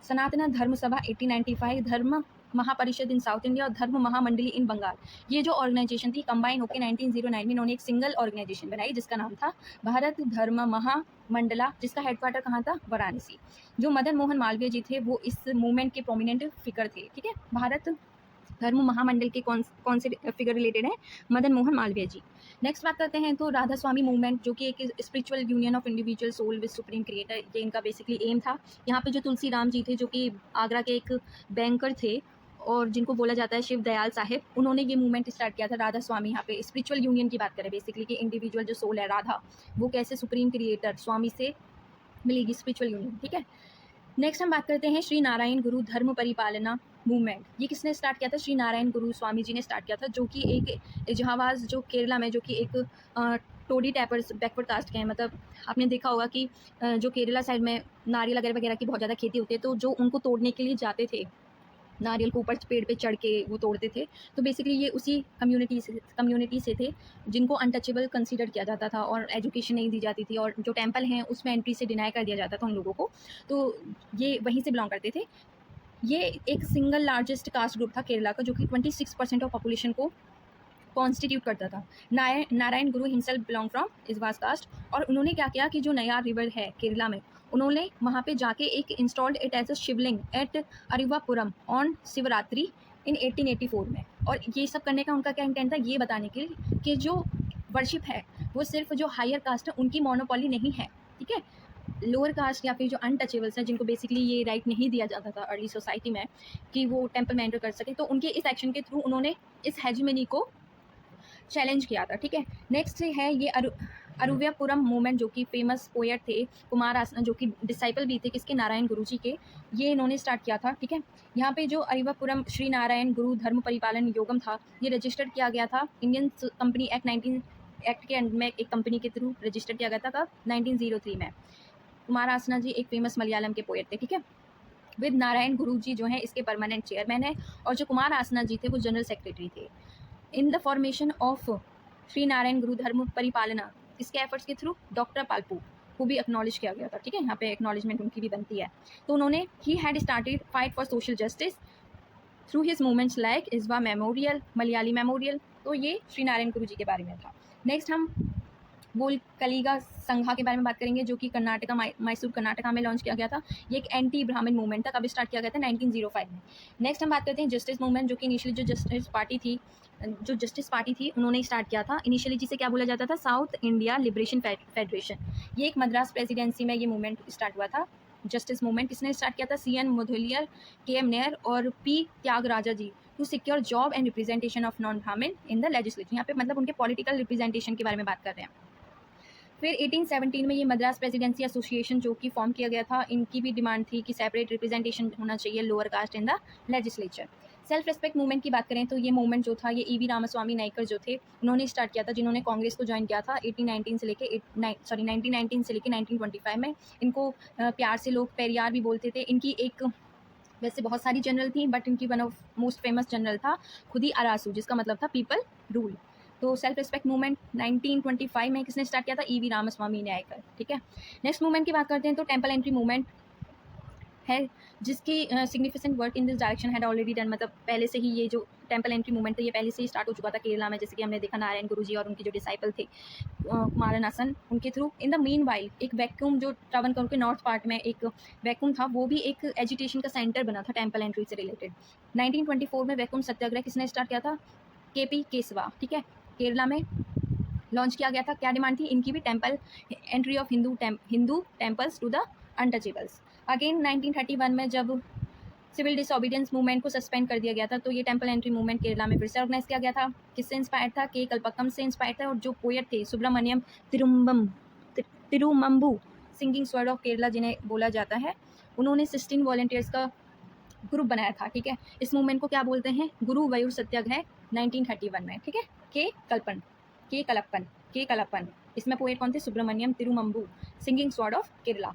सनातन धर्म सभा 1895, धर्म महापरिषद इन साउथ इंडिया और धर्म महामंडली इन बंगाल, ये जो ऑर्गेनाइजेशन थी कंबाइन होकर 1909 में इन्होंने एक सिंगल ऑर्गेनाइजेशन बनाई, जिसका नाम था भारत धर्म महामंडला, जिसका हेडक्वार्टर कहाँ था? वाराणसी। जो मदन मोहन मालवीय जी थे, वो इस मूवमेंट के प्रोमिनेंट फिगर थे, ठीक है। भारत धर्म महामंडल के कौन से फिगर रिलेटेड है? मदन मोहन मालवीय जी। नेक्स्ट बात करते हैं तो राधा स्वामी मूवमेंट, जो कि एक spiritual union of individual soul with supreme creator, ये इनका बेसिकली एम था। यहाँ पे जो तुलसी राम जी थे, जो कि आगरा के एक बैंकर थे और जिनको बोला जाता है शिव दयाल साहिब, उन्होंने ये मूवमेंट स्टार्ट किया था राधा स्वामी। यहाँ पे स्पिरिचुअल यूनियन की बात करें बेसिकली कि इंडिविजुअल जो सोल है राधा, वो कैसे सुप्रीम क्रिएटर स्वामी से मिलेगी, स्पिरिचुअल यूनियन, ठीक है। नेक्स्ट हम बात करते हैं श्री नारायण गुरु धर्म परिपालना मूवमेंट। ये किसने स्टार्ट किया था? श्री नारायण गुरु स्वामी जी ने स्टार्ट किया था, जो कि एक जहावाज जो केरला में, जो कि एक टोडी टैपर्स बैकवर्ड कास्ट के हैं। मतलब आपने देखा होगा कि जो केरला साइड में नारियल वगैरह की बहुत ज़्यादा खेती होती है, तो जो उनको तोड़ने के लिए जाते थे, नारियल को ऊपर पेड़ पे चढ़ के वो तोड़ते थे, तो बेसिकली ये उसी कम्युनिटी से थे जिनको अनटचेबल कंसीडर किया जाता था और एजुकेशन नहीं दी जाती थी, और जो टेंपल हैं उसमें एंट्री से डिनाई कर दिया जाता था उन लोगों को। तो ये वहीं से बिलोंग करते थे। ये एक सिंगल लार्जेस्ट कास्ट ग्रुप था केरला का, जो कि 26% ऑफ पॉपुलेशन को कॉन्स्टिट्यूट करता था। नारायण गुरु हिमसेल्फ बिलोंग फ्रॉम इस वास्ट कास्ट। और उन्होंने क्या किया कि जो नया रिवर है केरला में, उन्होंने वहाँ पे जाके एक installed it as a Shivling at Aruvippuram on Shivratri in 1884 में। और ये सब करने का उनका क्या इंटेंट था? ये बताने के लिए कि जो वर्शिप है वो सिर्फ जो हायर कास्ट है उनकी मोनोपोली नहीं है, ठीक है। लोअर कास्ट या फिर जो अनटचेबल्स हैं, जिनको बेसिकली ये राइट नहीं दिया जाता था अर्ली सोसाइटी में कि वो टेंपल में एंटर कर सके, तो उनके इस एक्शन के थ्रू उन्होंने इस हेजिमनी को चैलेंज किया था, ठीक है। नेक्स्ट है ये अरुव्यापुरम मूवमेंट, जो कि फेमस पोएट थे कुमार आसना, जो कि डिसाइपल भी थे किसके? नारायण गुरु जी के। ये इन्होंने स्टार्ट किया था, ठीक है। यहाँ पे जो अरुव्यापुरम श्री नारायण गुरु धर्म परिपालन योगम था, ये रजिस्टर्ड किया गया था इंडियन कंपनी एक्ट के अंडर में, एक कंपनी के थ्रू रजिस्टर किया गया था कब? 1903 में। कुमार आसना जी एक फेमस मलयालम के पोएट थे, ठीक है। विद नारायण गुरु जी जो है इसके परमानेंट चेयरमैन है, और जो कुमार आसना जी थे वो जनरल सेक्रेटरी थे। In the formation of Shri Narayan गुरु धर्म परिपालना, इसके एफर्ट्स के थ्रू डॉक्टर पालपू को भी एक्नॉलेज किया गया था, ठीक है। यहाँ पे एक्नॉलेजमेंट उनकी भी बनती है। तो उन्होंने ही had started fight for social justice through his movements like Ezhava memorial, Malayali memorial. तो ये श्री नारायण गुरु जी के बारे में था। नेक्स्ट हम गोल कलीगा संघा के बारे में बात करेंगे, जो कि कर्नाटका मैसूर कर्नाटका में लॉन्च किया गया था। ये एक एंटी ब्राह्मण मूवमेंट था, कब स्टार्ट किया गया था 1905 में। नेक्स्ट हम बात करते हैं जस्टिस मूवमेंट, जो कि इनिशियली जो जस्टिस पार्टी थी उन्होंने स्टार्ट किया था इनिशियली, जिसे क्या बोला जाता था, साउथ इंडिया लिबरेशन फेडरेशन। ये एक मद्रास प्रेसिडेंसी में ये मूवमेंट स्टार्ट हुआ था। जस्टिस मूवमेंट किसने स्टार्ट किया था, CN मुदलियार, KM नायर और P Thyagaraja ji, to secure job and representation of non Brahmin in the legislature. यहाँ पे मतलब उनके पॉलिटिकल रिप्रेजेंटेशन के बारे में बात कर रहे हैं। फिर 1817 में ये मद्रास प्रेसिडेंसी एसोसिएशन जो कि फॉर्म किया गया था, इनकी भी डिमांड थी कि सेपरेट रिप्रेजेंटेशन होना चाहिए lower caste in the legislature. Self respect movement की बात करें तो ये मूवमेंट जो था, ये EV रामास्वामी नायकर जो थे उन्होंने स्टार्ट किया था, जिन्होंने कांग्रेस को ज्वाइन किया था 1919 से लेके 1925 में। इनको प्यार से लोग पेरियार भी बोलते थे। इनकी एक, वैसे बहुत सारी जनरल थी बट इनकी one of most famous general था खुदी अरासू, जिसका मतलब था पीपल रूल। तो सेल्फ रिस्पेक्ट मूवमेंट 1925 में किसने स्टार्ट किया था, EV रामास्वामी नायकर। ठीक है, नेक्स्ट मूवमेंट की बात करते हैं तो टेम्पल एंट्री मूवमेंट है, जिसकी significant work in this direction had already done. मतलब पहले से ही ये जो टेम्पल एंट्री मूवमेंट था ये पहले से ही स्टार्ट हो चुका था केरला में, जैसे कि हमने देखा नारायण गुरुजी और उनके जो डिसाइपल थे कुमारनासन, उनके through. In the mean while एक वैक्यूम जो ट्रावनकोर के नॉर्थ पार्ट में एक वैक्यूम था, वो भी एक एजुटेशन का सेंटर बना था टेम्पल एंट्री से रिलेटेड। 1924 में वैक्यूम सत्याग्रह किसने स्टार्ट किया था, KP केसवा। ठीक है, केरला में लॉन्च किया गया था। क्या डिमांड थी इनकी भी, temple entry of Hindu temples to the untouchables. Again 1931 में जब सिविल डिसओबीडियंस मूवमेंट को सस्पेंड कर दिया गया था, तो ये टेम्पल एंट्री मूवमेंट केरला में फिर से ऑर्गेनाइज किया गया था। किससे इंस्पायर्ड था, के कल्पक्कम से इंस्पायर्ड था। और जो पोएट थे Subramaniam Thirumumbu, singing sword of Kerala जिन्हें बोला जाता है, उन्होंने 16 वॉलंटियर्स का ग्रुप बनाया था। ठीक है, इस मूवमेंट को क्या बोलते हैं, गुरुवायूर सत्याग्रह 1931 में। ठीक है, के कलप्पन, इसमें पोएट कौन थे, Subramaniam Thirumumbu, singing sword of Kerala.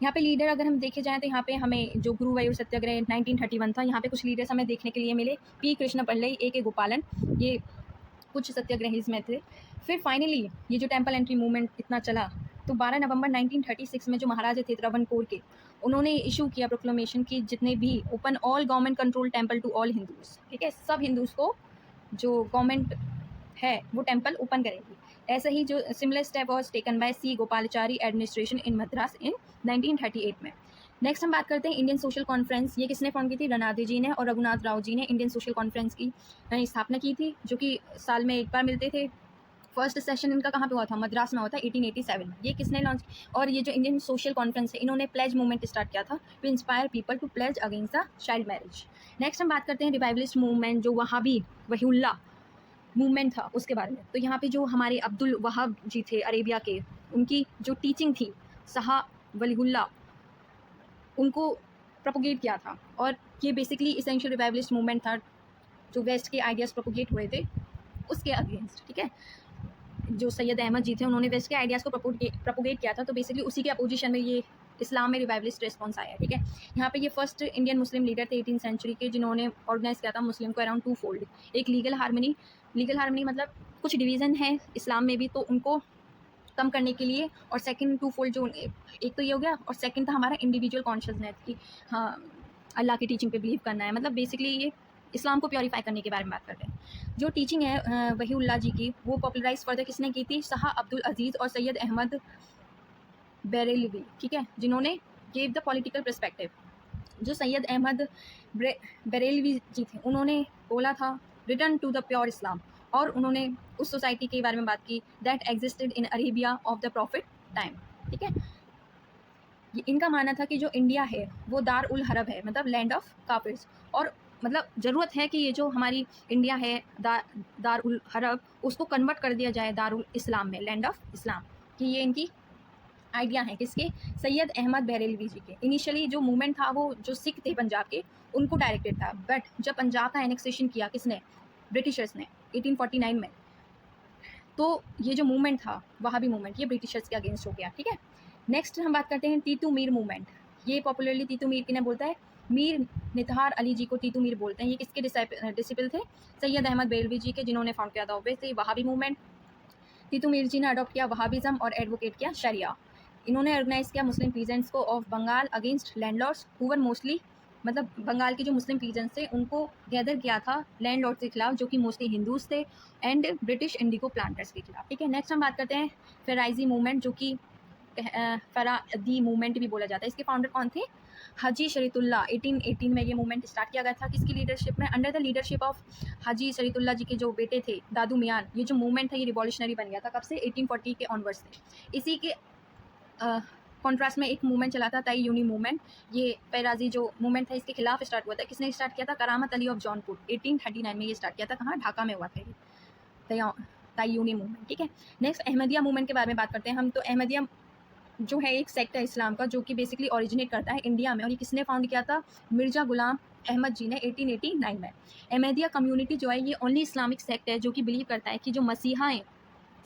यहाँ पे लीडर अगर हम देखे जाएँ तो यहाँ पे हमें जो गुरुवायूर सत्याग्रह 1931 था, यहाँ पे कुछ लीडर्स हमें देखने के लिए मिले। P Krishna Pillai, A K गोपालन, ये कुछ सत्याग्रहीज में थे। फिर फाइनली ये जो टेम्पल एंट्री मूवमेंट इतना चला, तो 12 नवंबर 1936 में जो महाराजा थे त्रावणकोर के, उन्होंने इशू किया प्रोक्लेमेशन की जितने भी open all government control temple to all Hindus. ठीक है, सब हिंदूज को जो गवर्नमेंट है वो टेम्पल ओपन करेगी। ऐसा ही जो similar step was taken by C Gopalachari administration in Madras in 1938 में। नेक्स्ट हम बात करते हैं इंडियन सोशल कॉन्फ्रेंस। ये किसने फॉर्म की थी, रनादे जी ने और रघुनाथ राव जी ने इंडियन सोशल कॉन्फ्रेंस की स्थापना की थी, जो कि साल में एक बार मिलते थे। फर्स्ट सेशन इनका कहाँ पे हुआ था, मद्रास में हुआ था 1887 में। ये किसने लॉन्च, और ये जो इंडियन सोशल कॉन्फ्रेंस है, इन्होंने प्लेज मूवमेंट स्टार्ट किया था to inspire people to pledge against the child marriage. Next हम बात करते हैं रिवाइवलिस्ट मूवमेंट, जो वहाबी वहीउल्लाह मूवमेंट था उसके बारे में। तो यहाँ पे जो हमारे अब्दुल वहाब जी थे अरेबिया के, उनकी जो टीचिंग थी, शाह वलीउल्लाह, उनको प्रोपोगेट किया था। और ये बेसिकली इसेंशियल रिवाइवलिस्ट मूवमेंट था, जो वेस्ट के आइडियाज़ प्रोपोगेट हुए थे उसके अगेंस्ट। ठीक है, जो सैयद अहमद जी थे उन्होंने वेस्ट के आइडियाज़ को प्रोपोगेट किया था, तो बेसिकली उसी के अपोजिशन में ये इस्लाम में रिवाइवलिस्ट रिस्पॉन्स आया। ठीक है, यहाँ पे ये फर्स्ट इंडियन मुस्लिम लीडर थे 18th सेंचुरी के, जिन्होंने ऑर्गेनाइज किया था मुस्लिम को अराउंड 2 फोल्ड। एक लीगल हार्मनी मतलब कुछ डिवीज़न है इस्लाम में भी, तो उनको कम करने के लिए, और सेकंड 2 फोल्ड जो एक तो ये हो गया, और सेकंड था हमारा इंडिविजुअल कॉन्शियसनेस की, हाँ अल्लाह की टीचिंग पे बिलीव करना है। मतलब बेसिकली ये इस्लाम को प्योरीफाई करने के बारे में बात करते हैं। जो टीचिंग है वहीउल्लाह जी की, वो पॉपुलराइज फर्दर किसने की थी, शाह अब्दुल अजीज़ और सैयद अहमद बेरेलवी। ठीक है, जिन्होंने गेव द पॉलिटिकल पर्सपेक्टिव। जो सैयद अहमद बेरेलवी जी थे, उन्होंने बोला था रिटर्न टू द प्योर इस्लाम, और उन्होंने उस सोसाइटी के बारे में बात की that existed in Arabia of the profit time. ठीक है, इनका मानना था कि जो इंडिया है वो दार उल हरब है, मतलब लैंड ऑफ काफिर्स, और मतलब ज़रूरत है कि ये जो हमारी इंडिया है दार उल हरब, उसको कन्वर्ट कर दिया जाए दारुल इस्लाम में, लैंड ऑफ इस्लाम। कि ये इनकी आइडिया है किसके, सैयद अहमद बरेलवी जी के। इनिशियली जो मूवमेंट था वो जो सिख थे पंजाब के, उनको डायरेक्टेड था, बट जब पंजाब का एनेक्सेशन किया किसने, ब्रिटिशर्स ने 1849 में, तो ये जो मूवमेंट था वहाबी मूवमेंट, ये ब्रिटिशर्स के अगेंस्ट हो गया। ठीक है, नेक्स्ट हम बात करते हैं टीटू मीर मूवमेंट। ये पॉपुलरली टीटू मीर किन्हें बोलता है, मीर नितहार अली जी को टीटू मीर बोलते हैं। ये किसके डिसिपल थे, सैयद अहमद बेरलवी जी के, जिन्होंने फाउंड किया था ऑब्वियसली वहाबी मूवमेंट। टीटू मीर जी ने अडॉप्ट किया वहाबिज़म और एडवोकेट किया शरिया। इन्होंने ऑर्गेनाइज किया मुस्लिम पीजेंट्स को of Bengal against landlords who were mostly मतलब बंगाल के जो मुस्लिम पीजन्स थे उनको गैदर किया था लैंड लॉर्ड्स के खिलाफ, जो कि मोस्टली हिंदूज थे, एंड ब्रिटिश इंडिगो प्लांटर्स के खिलाफ। ठीक है, नेक्स्ट हम बात करते हैं फेराइजी मूवमेंट, जो कि फरादी मूवमेंट भी बोला जाता है। इसके फाउंडर कौन थे? हाजी शरीतुल्लाह। 1818 में ये मूवमेंट स्टार्ट किया गया था। किसकी लीडरशिप में? अंडर द लीडरशिप ऑफ हाजी शरीतुल्लाह जी के जो बेटे थे दादू मियान। ये जो मूवमेंट था ये रिवॉल्यूशनरी बन गया था। कब से? 1840 के ऑनवर्ड से। इसी के कॉन्ट्रास्ट में एक मूवमेंट चला था ताई यूनी मूवमेंट। ये फेराजी जो मूवमेंट था इसके खिलाफ स्टार्ट हुआ था। किसने स्टार्ट किया था? करामत अली ऑफ जौनपुर। 1839 में ये स्टार्ट किया था। कहाँ? ढाका में हुआ था ये ताई यूनी मूवमेंट। ठीक है, नेक्स्ट अहमदिया मूवमेंट के बारे में बात करते हैं हम। तो अहमदिया जो है एक सेक्ट है इस्लाम का, जो कि बेसिकली ओरिजिनेट करता है इंडिया में, और ये किसने फाउंड किया था? मिर्जा गुलाम अहमद जी ने 1889 में। अहमदिया कम्युनिटी जो है ये ओनली इस्लामिक सेक्ट है जो कि बिलीव करता है कि जो मसीहा हैं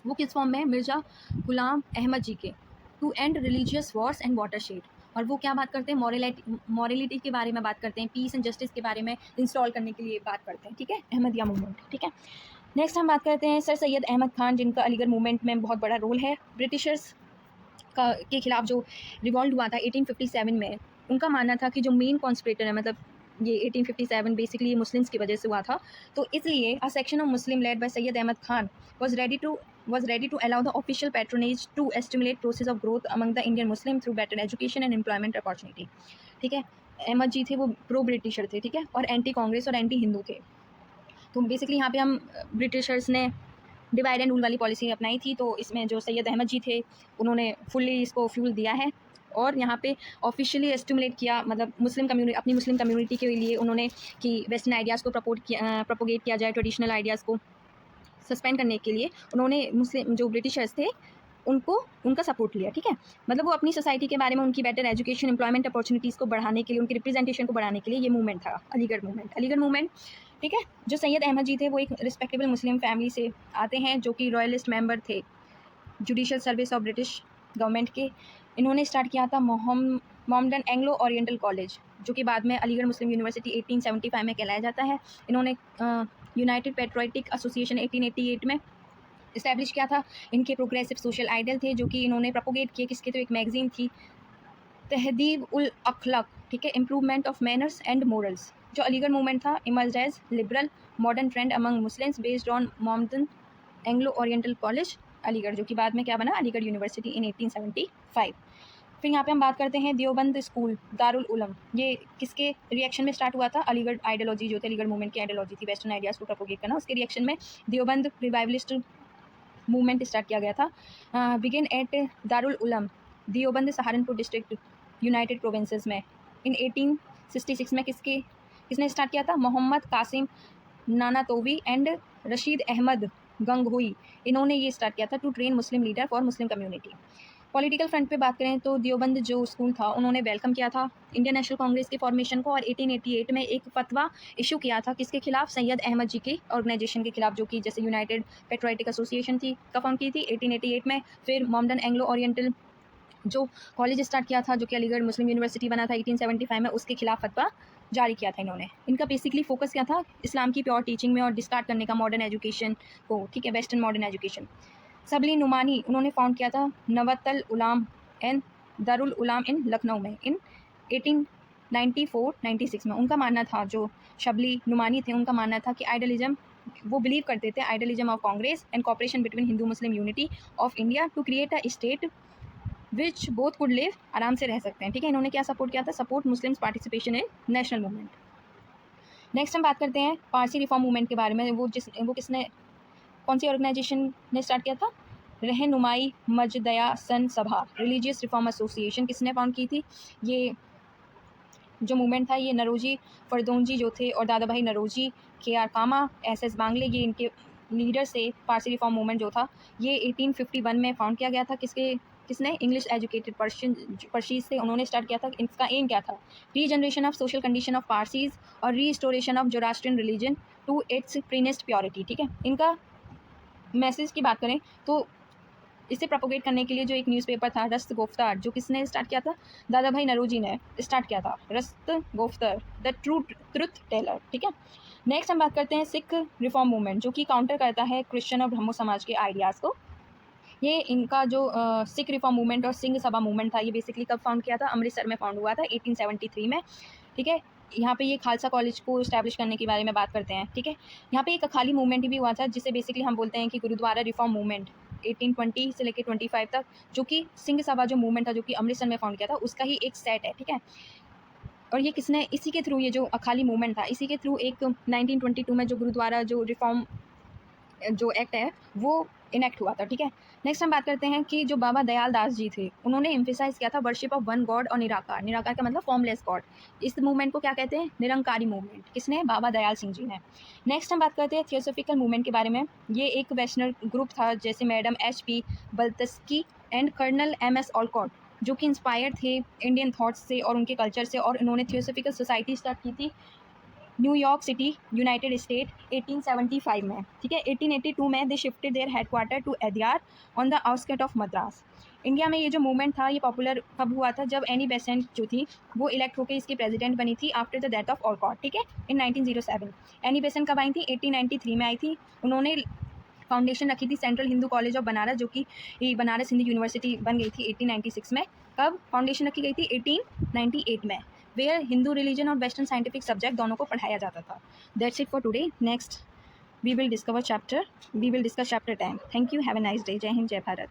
वो किस फॉर्म में है? मिर्जा गुलाम अहमद जी के, to and religious wars and watershed. और वो क्या बात करते हैं? मॉरलिटी के बारे में बात करते हैं, पीस एंड जस्टिस के बारे में इंस्टॉल करने के लिए बात करते हैं। ठीक है, अहमदिया मूवमेंट। ठीक है, नेक्स्ट हम बात करते हैं सर सैयद अहमद खान, जिनका अलीगढ़ मूवमेंट में बहुत बड़ा रोल है। ब्रिटिशर्स के खिलाफ जो रिवॉल्ट हुआ था 1857 में, उनका मानना था कि जो मेन कॉन्स्पिरेटर है, मतलब ये 1857 बेसिकली मुस्लिम्स की वजह से हुआ था, तो इसलिए a section of Muslim led by Syed Ahmad Khan was ready to allow the official patronage to stimulate process of growth among the Indian Muslim through better education and employment opportunity। ठीक है, अहमद जी थे वो प्रो ब्रिटिशर थे। ठीक है, और एंटी कांग्रेस और anti Hindu थे। तो बेसिकली यहाँ पे हम ब्रिटिशर्स ने डिवाइड एंड रूल वाली पॉलिसी अपनाई थी, तो इसमें जो सैयद अहमद जी थे उन्होंने फुल्ली इसको फ्यूल दिया है, और यहाँ पे ऑफिशियली एस्टिमुलेट किया, मतलब अपनी मुस्लिम कम्युनिटी के लिए उन्होंने कि वेस्टर्न आइडियाज़ को प्रोपोगेट किया जाए, ट्रेडिशनल आइडियाज़ को सस्पेंड करने के लिए उन्होंने मुस्लिम जो ब्रिटिशर्स थे उनका सपोर्ट लिया। ठीक है, मतलब वो अपनी सोसाइटी के बारे में उनकी बेटर एजुकेशन, एम्प्लॉयमेंट अपॉर्चुनिटीज़ को बढ़ाने के लिए, उनकी रिप्रेजेंटेशन को बढ़ाने के लिए ये मूवमेंट था अलीगढ़ मूवमेंट। ठीक है, जो सैयद अहमद जी थे वो एक रिस्पेक्टेबल मुस्लिम फैमिली से आते हैं, जो कि रॉयलिस्ट मेंबर थे judicial service of British government के। इन्होंने स्टार्ट किया था मोहम्मदन एंग्लो ओरिएंटल कॉलेज, जो कि बाद में अलीगढ़ मुस्लिम यूनिवर्सिटी 1875 में कहलाया जाता है। इन्होंने यूनाइटेड पेट्रियोटिक एसोसिएशन 1888 में इस्टेब्लिश किया था। इनके प्रोग्रेसिव सोशल आइडियल थे जो कि इन्होंने प्रोपोगेट किए। किसके? तो एक मैगजीन थी तहदीब उल अखलाक। ठीक है, improvement of manners and morals. जो अलीगढ़ मूवमेंट था emerge as liberal modern trend among Muslims based on Mohammedan Anglo Oriental college Aligarh, जो कि बाद में क्या बना? Aligarh university in 1875। फिर यहाँ पे हम बात करते हैं देवबंद स्कूल दारुल उलम। ये किसके रिएक्शन में स्टार्ट हुआ था? अलीगढ़ आइडियोलॉजी जो थे, अलीगढ़ मूवमेंट की आइडियोलॉजी थी वेस्टर्न आइडियाज़ को प्रोपोगेट करना, उसके रिएक्शन में देवबंद रिवाइवलिस्ट मूवमेंट स्टार्ट किया गया था। Begin at Darul Uloom Deoband Saharanpur district United Provinces में इन 1866 में। किसने स्टार्ट किया था? मोहम्मद कासिम नानातोवी एंड रशीद अहमद गंगोई, इन्होंने ये स्टार्ट किया था to train Muslim leader for Muslim community. Political front पे बात करें तो देवबंद जो स्कूल था उन्होंने वेलकम किया था इंडियन नेशनल कांग्रेस के फॉर्मेशन को, और 1888 में एक फतवा इशू किया था। किसके खिलाफ? सैयद अहमद जी की ऑर्गेनाइजेशन के खिलाफ, जो कि जैसे यूनाइटेड पेट्रियोटिक एसोसिएशन थी, कब फाउंड की थी? 1888 में। फिर मोहम्मदन एंग्लो ओरिएंटल जो कॉलेज स्टार्ट किया था, जो कि अलीगढ़ मुस्लिम यूनिवर्सिटी बना था 1875 में, उसके खिलाफ फतवा जारी किया था इन्होंने। इनका बेसिकली फोकस क्या था? इस्लाम की प्योर टीचिंग में और डिस्कार्ड करने का मॉडर्न एजुकेशन को। ठीक है, वेस्टर्न मॉडर्न एजुकेशन। सबली नुमानी उन्होंने फाउंड किया था नवतल उलाम एंड दारुल उलाम इन लखनऊ में इन 1894-96 में। उनका मानना था, जो शबली नुमानी थे उनका मानना था कि आइडियलिज्म, वो बिलीव करते थे idealism of Congress and cooperation between Hindu Muslim unity of India to create a state which both could live, आराम से रह सकते हैं। ठीक है, इन्होंने क्या सपोर्ट किया था? Support Muslims participation in national movement. Next हम बात करते हैं पारसी रिफॉर्म मूवमेंट के बारे में। वो किसने, कौन सी ऑर्गेनाइजेशन ने स्टार्ट किया था? रहनुमाई मजदया सन सभा रिलीजियस रिफॉर्म एसोसिएशन। किसने फाउंड की थी? ये जो मूवमेंट था ये नरोजी फरदोंजी जो थे और दादा भाई नरोजी, KR कामा, SS बांगले, ये इनके लीडर से पारसी रिफॉर्म मूवमेंट जो था ये 1851 में फाउंड किया गया था। किसने? इंग्लिश एजुकेटेड पर्शीज से उन्होंने स्टार्ट किया था। इसका एम क्या था? Regeneration of social condition of Parsis और restoration of Zoroastrian religion to its pristine purity. ठीक है, इनका मैसेज की बात करें तो इसे प्रोपोगेट करने के लिए जो एक न्यूज़पेपर था रस्त गोफ्तार, जो किसने स्टार्ट किया था? दादा भाई नरोजी ने स्टार्ट किया था रस्त गोफ्तार, द ट्रुथ टेलर। ठीक है, नेक्स्ट हम बात करते हैं सिख रिफॉर्म मूवमेंट, जो कि काउंटर करता है क्रिश्चियन और ब्रह्मो समाज के आइडियाज़ को। ये इनका जो सिख रिफॉर्म मूवमेंट और सिंह सभा मूवमेंट था, ये बेसिकली कब फाउंड किया था? अमृतसर में फाउंड हुआ था 1873 में। ठीक है। यहाँ पे ये खालसा कॉलेज को इस्टेब्लिश करने के बारे में बात करते हैं, ठीक है। यहाँ पे एक अखाली मूवमेंट भी हुआ था, जिसे बेसिकली हम बोलते हैं कि गुरुद्वारा रिफॉर्म मूवमेंट 1820 से लेकर 25 तक, जो कि सिंह सभा जो मूवमेंट था, जो कि अमृतसर में फाउंड किया था, उसका ही एक सेट है, ठीक है। और ये किसने, इसी के थ्रू, ये जो अखाली मूवमेंट था, इसी के थ्रू एक 1922 में जो गुरुद्वारा जो रिफॉर्म जो एक्ट है वो इनेक्ट हुआ था, ठीक है। नेक्स्ट हम बात करते हैं कि जो बाबा दयाल दास जी थे, उन्होंने एम्फेसाइज किया था वर्शिप ऑफ वन गॉड और निराकार। निराकार का मतलब फॉर्मलेस गॉड। इस मूवमेंट को क्या कहते हैं? निरंकारी मूवमेंट। किसने? बाबा दयाल सिंह जी ने। नेक्स्ट हम बात करते हैं थियोसॉफिकल मूवमेंट के बारे में। ये एक वेस्टर्न ग्रुप था, जैसे madam HP Blavatsky and colonel MS Olcott, जो कि इंस्पायर्ड थे इंडियन थॉट्स से और उनके कल्चर से, और उन्होंने थियोसॉफिकल सोसाइटी स्टार्ट की थी न्यूयॉर्क सिटी, यूनाइटेड स्टेट 1875 में, ठीक है। 1882 में they shifted their headquarter to Adyar on the outskirt of Madras. India में ये जो मूवमेंट था ये पॉपुलर कब हुआ था? जब एनी बेसेंट जो थी वो इलेक्ट होकर इसकी प्रेसिडेंट बनी थी after the death of Olcott, ठीक है, इन 1907। एनी बेसेंट कब आई थी? 1893 में आई थी। उन्होंने फाउंडेशन रखी थी central Hindu college of Banaras, जो कि बनारस हिंदू यूनिवर्सिटी बन गई थी 1896 में। कब फाउंडेशन रखी गई थी? 1898 में, वेयर हिंदू रिलीजन और वेस्टर्न साइंटिफिक सब्जेक्ट दोनों को पढ़ाया जाता था। That's it for today. Next we will discuss chapter 10। Thank you, have a nice day. Jai Hind, जय भारत।